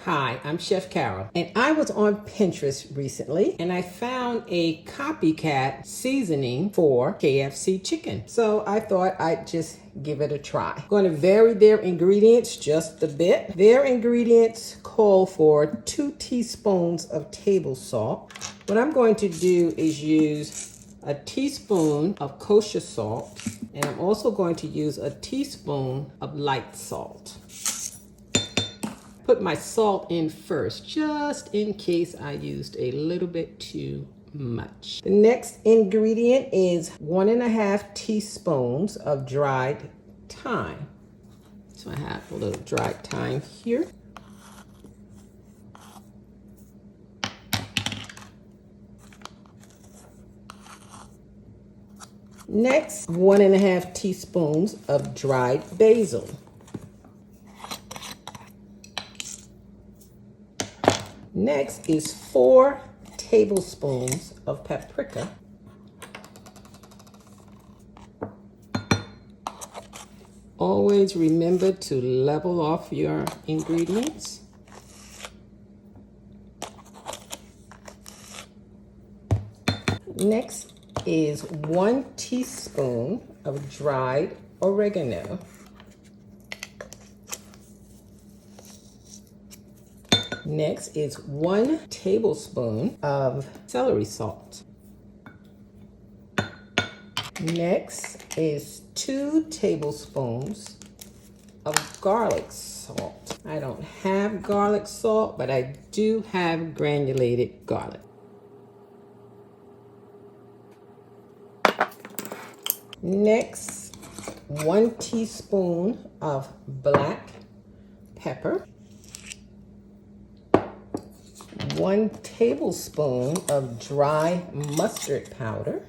Hi, I'm Chef Carol, and I was on Pinterest recently, and I found a copycat seasoning for KFC chicken. So I thought I'd just give it a try. I'm going to vary their ingredients just a bit. Their ingredients call for 2 teaspoons of table salt. What I'm going to do is use a teaspoon of kosher salt, and I'm also going to use a teaspoon of light salt. Put my salt in first, just in case I used a little bit too much. The next ingredient is 1.5 teaspoons of dried thyme. So I have a little dried thyme here. Next, 1.5 teaspoons of dried basil. Next is 4 tablespoons of paprika. Always remember to level off your ingredients. Next is 1 teaspoon of dried oregano. Next is 1 tablespoon of celery salt. Next is 2 tablespoons of garlic salt. I don't have garlic salt, but I do have granulated garlic. Next, 1 teaspoon of black pepper. 1 tablespoon of dry mustard powder.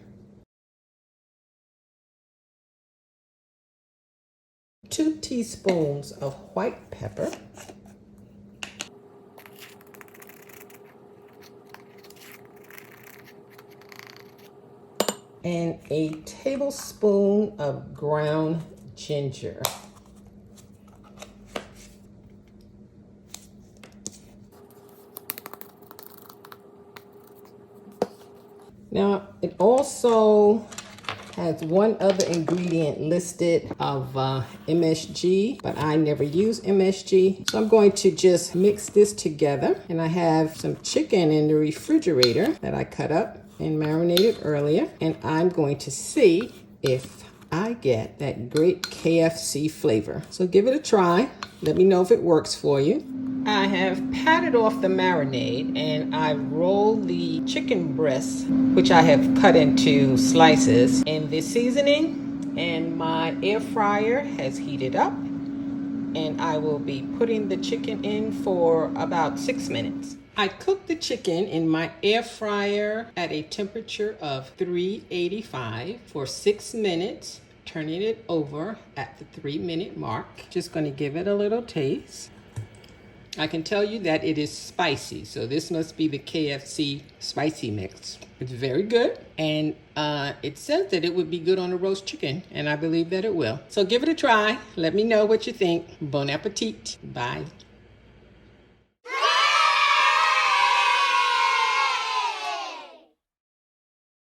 2 teaspoons of white pepper. And a tablespoon of ground ginger. Now, it also has one other ingredient listed of MSG, but I never use MSG. So I'm going to just mix this together. And I have some chicken in the refrigerator that I cut up and marinated earlier. And I'm going to see if I get that great KFC flavor. So give it a try. Let me know if it works for you. I have patted off the marinade and I've rolled the chicken breasts, which I have cut into slices, in the seasoning, and my air fryer has heated up, and I will be putting the chicken in for about 6 minutes. I cooked the chicken in my air fryer at a temperature of 385 for 6 minutes, turning it over at the 3-minute mark. Just going to give it a little taste. I can tell you that it is spicy, so this must be the KFC spicy mix. It's very good, and it says that it would be good on a roast chicken, and I believe that it will. So give it a try. Let me know what you think. Bon appetit. Bye.